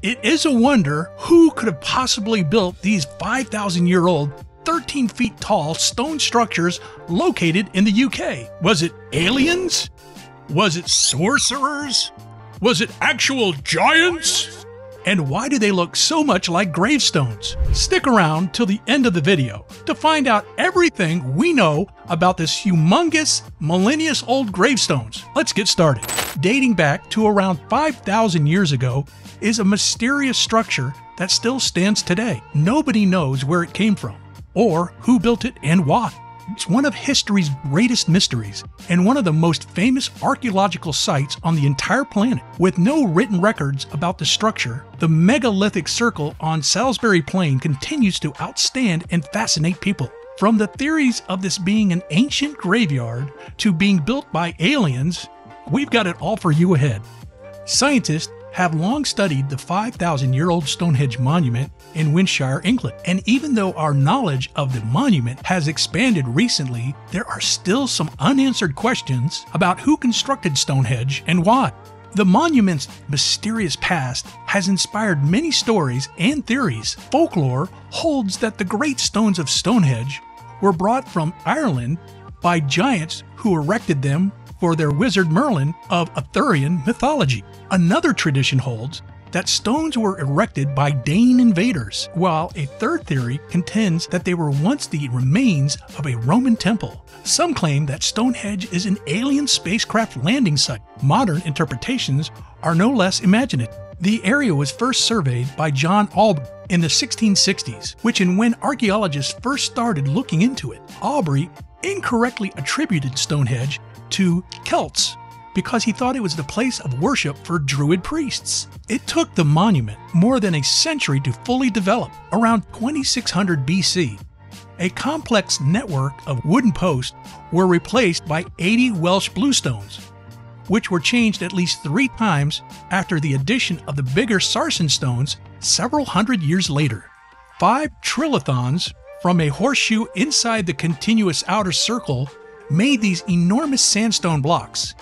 It is a wonder who could have possibly built these 5,000-year-old, 13 feet tall stone structures located in the UK. Was it aliens? Was it sorcerers? Was it actual giants? And why do they look so much like gravestones? Stick around till the end of the video to find out everything we know about this humongous millennials-old gravestones. Let's get started. Dating back to around 5,000 years ago is a mysterious structure that still stands today. Nobody knows where it came from or who built it and why. It's one of history's greatest mysteries and one of the most famous archaeological sites on the entire planet. With no written records about the structure, the megalithic circle on Salisbury Plain continues to outstand and fascinate people. From the theories of this being an ancient graveyard to being built by aliens, we've got it all for you ahead. Scientists have long studied the 5,000-year-old Stonehenge monument in Wiltshire, England. And even though our knowledge of the monument has expanded recently, there are still some unanswered questions about who constructed Stonehenge and why. The monument's mysterious past has inspired many stories and theories. Folklore holds that the great stones of Stonehenge were brought from Ireland by giants who erected them for their wizard Merlin of Arthurian mythology. Another tradition holds that stones were erected by Dane invaders, while a third theory contends that they were once the remains of a Roman temple. Some claim that Stonehenge is an alien spacecraft landing site. Modern interpretations are no less imaginative. The area was first surveyed by John Aubrey in the 1660s, which is when archaeologists first started looking into it. Aubrey incorrectly attributed Stonehenge to Celts because he thought it was the place of worship for Druid priests. It took the monument more than a century to fully develop. Around 2600 BC, a complex network of wooden posts were replaced by 80 Welsh bluestones, which were changed at least 3 times after the addition of the bigger sarsen stones several hundred years later. 5 trilithons from a horseshoe inside the continuous outer circle made these enormous sandstone blocks,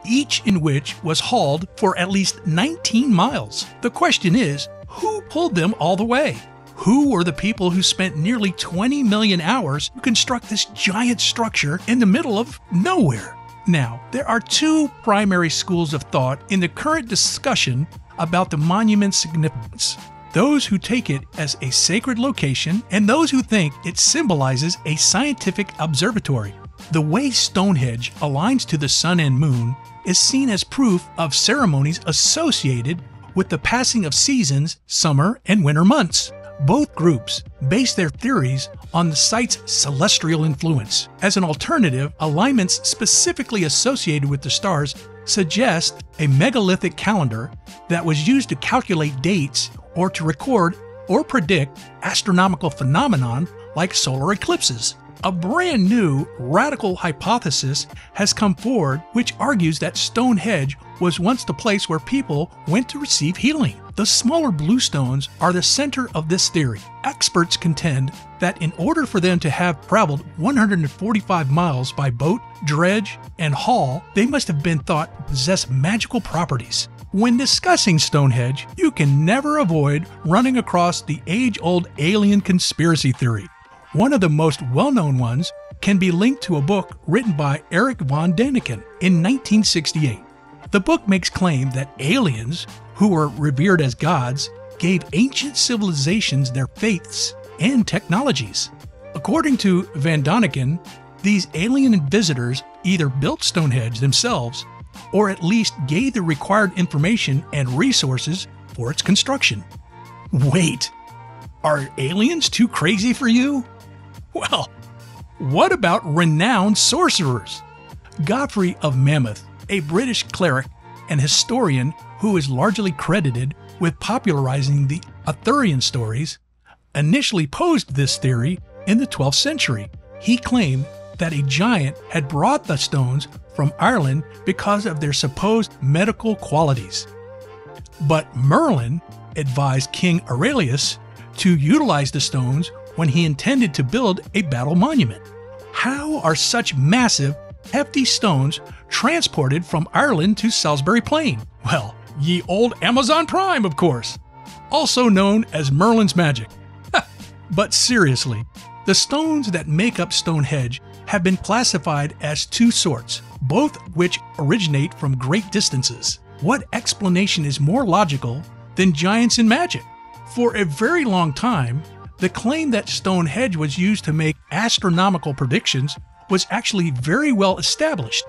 each in which was hauled for at least 19 miles. The question is, who pulled them all the way? Who were the people who spent nearly 20 million hours to construct this giant structure in the middle of nowhere? Now, there are 2 primary schools of thought in the current discussion about the monument's significance. Those who take it as a sacred location and those who think it symbolizes a scientific observatory. The way Stonehenge aligns to the sun and moon is seen as proof of ceremonies associated with the passing of seasons, summer and winter months. Both groups base their theories on the site's celestial influence. As an alternative, alignments specifically associated with the stars suggest a megalithic calendar that was used to calculate dates or to record or predict astronomical phenomenon like solar eclipses. A brand new, radical hypothesis has come forward which argues that Stonehenge was once the place where people went to receive healing. The smaller bluestones are the center of this theory. Experts contend that in order for them to have traveled 145 miles by boat, dredge, and haul, they must have been thought to possess magical properties. When discussing Stonehenge, you can never avoid running across the age-old alien conspiracy theory. One of the most well-known ones can be linked to a book written by Eric von Däniken in 1968. The book makes claim that aliens, who were revered as gods, gave ancient civilizations their faiths and technologies. According to Van Däniken, these alien visitors either built Stonehenge themselves or at least gave the required information and resources for its construction. Wait, are aliens too crazy for you? Well, what about renowned sorcerers? Godfrey of Monmouth, a British cleric and historian who is largely credited with popularizing the Arthurian stories, initially posed this theory in the 12th century. He claimed that a giant had brought the stones from Ireland because of their supposed medical qualities. But Merlin advised King Aurelius to utilize the stones when he intended to build a battle monument. How are such massive, hefty stones transported from Ireland to Salisbury Plain? Well, ye old Amazon Prime, of course. also known as Merlin's magic. But seriously, the stones that make up Stonehenge have been classified as two sorts, both which originate from great distances. What explanation is more logical than giants in magic? For a very long time, the claim that Stonehenge was used to make astronomical predictions was actually very well established.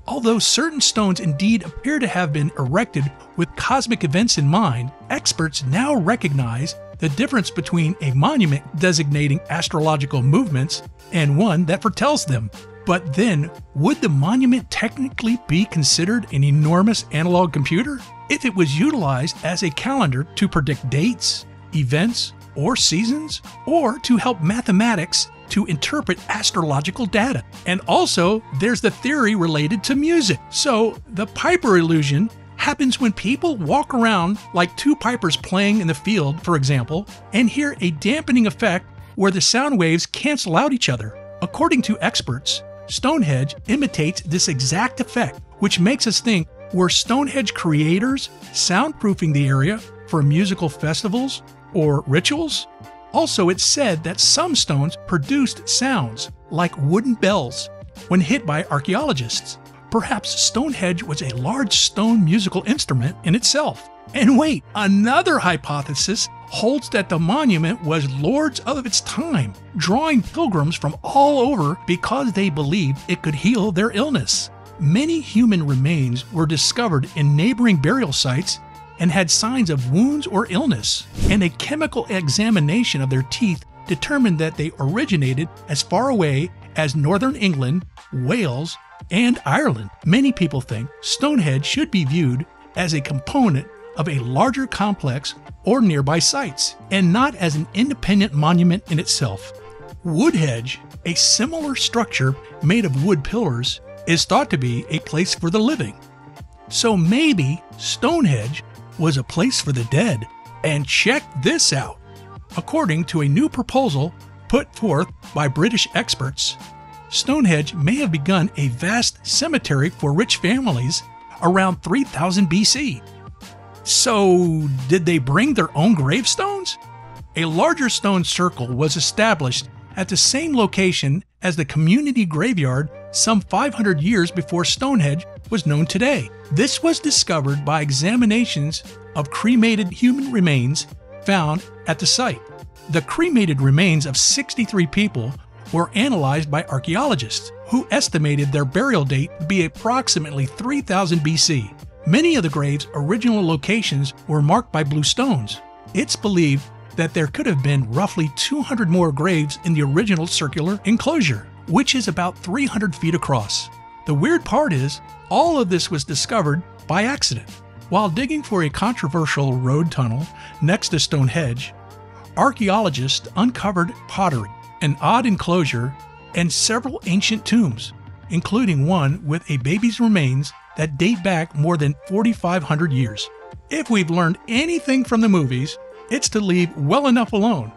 Although certain stones indeed appear to have been erected with cosmic events in mind, experts now recognize the difference between a monument designating astrological movements and one that foretells them. But then, would the monument technically be considered an enormous analog computer if it was utilized as a calendar to predict dates, events, or seasons, or to help mathematics to interpret astrological data? And also, there's the theory related to music. So, the piper illusion happens when people walk around like two pipers playing in the field, for example, and hear a dampening effect where the sound waves cancel out each other. According to experts, Stonehenge imitates this exact effect, which makes us think, were Stonehenge creators soundproofing the area for musical festivals or rituals? Also, it's said that some stones produced sounds like wooden bells when hit by archaeologists. Perhaps Stonehenge was a large stone musical instrument in itself. And wait, another hypothesis holds that the monument was lords of its time, drawing pilgrims from all over because they believed it could heal their illness. Many human remains were discovered in neighboring burial sites and had signs of wounds or illness, and a chemical examination of their teeth determined that they originated as far away as northern England, Wales, and Ireland. Many people think Stonehenge should be viewed as a component of a larger complex or nearby sites, and not as an independent monument in itself. Woodhenge, a similar structure made of wood pillars, is thought to be a place for the living. So maybe Stonehenge was a place for the dead. And check this out. According to a new proposal put forth by British experts, Stonehenge may have begun a vast cemetery for rich families around 3000 BC. So, did they bring their own gravestones? A larger stone circle was established at the same location as the community graveyard some 500 years before Stonehenge was known today. This was discovered by examinations of cremated human remains found at the site. The cremated remains of 63 people were analyzed by archaeologists, who estimated their burial date to be approximately 3000 BC. Many of the graves' original locations were marked by blue stones. It's believed that there could have been roughly 200 more graves in the original circular enclosure, which is about 300 feet across. The weird part is, all of this was discovered by accident. While digging for a controversial road tunnel next to Stonehenge, archaeologists uncovered pottery, an odd enclosure, and several ancient tombs, including one with a baby's remains that date back more than 4,500 years. If we've learned anything from the movies, it's to leave well enough alone,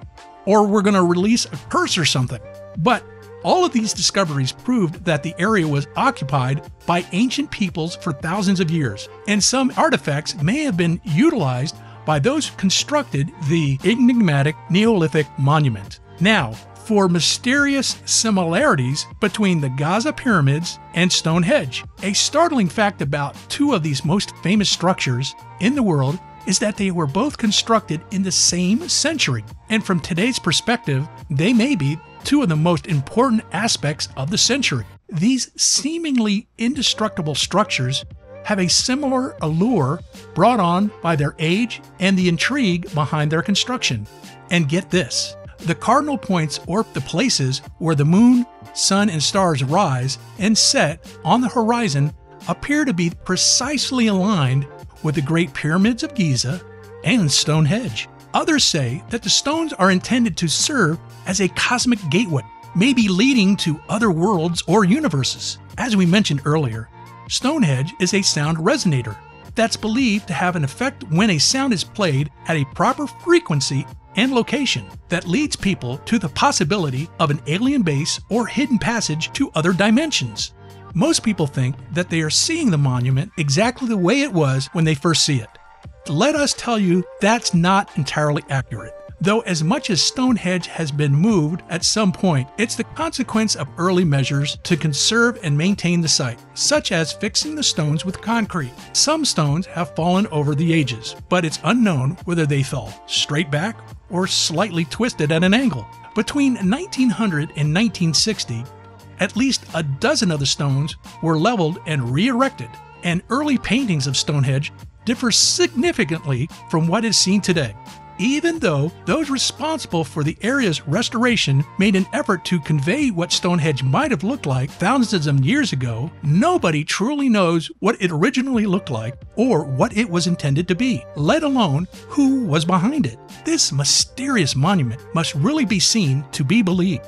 or we're going to release a curse or something. But all of these discoveries proved that the area was occupied by ancient peoples for thousands of years, and some artifacts may have been utilized by those who constructed the enigmatic Neolithic monument. Now, for mysterious similarities between the Giza pyramids and Stonehenge. A startling fact about two of these most famous structures in the world is that they were both constructed in the same century, and from today's perspective, they may be two of the most important aspects of the century. These seemingly indestructible structures have a similar allure brought on by their age and the intrigue behind their construction. And get this, the cardinal points, or the places where the moon, sun, and stars rise and set on the horizon, appear to be precisely aligned with the Great Pyramids of Giza and Stonehenge. Others say that the stones are intended to serve as a cosmic gateway, maybe leading to other worlds or universes. As we mentioned earlier, Stonehenge is a sound resonator that's believed to have an effect when a sound is played at a proper frequency and location that leads people to the possibility of an alien base or hidden passage to other dimensions. Most people think that they are seeing the monument exactly the way it was when they first see it. Let us tell you that's not entirely accurate. Though as much as Stonehenge has been moved at some point, it's the consequence of early measures to conserve and maintain the site, such as fixing the stones with concrete. Some stones have fallen over the ages, but it's unknown whether they fell straight back or slightly twisted at an angle. Between 1900 and 1960, at least a dozen of the stones were leveled and re-erected, and early paintings of Stonehenge differ significantly from what is seen today. Even though those responsible for the area's restoration made an effort to convey what Stonehenge might have looked like thousands of years ago, nobody truly knows what it originally looked like or what it was intended to be, let alone who was behind it. This mysterious monument must really be seen to be believed.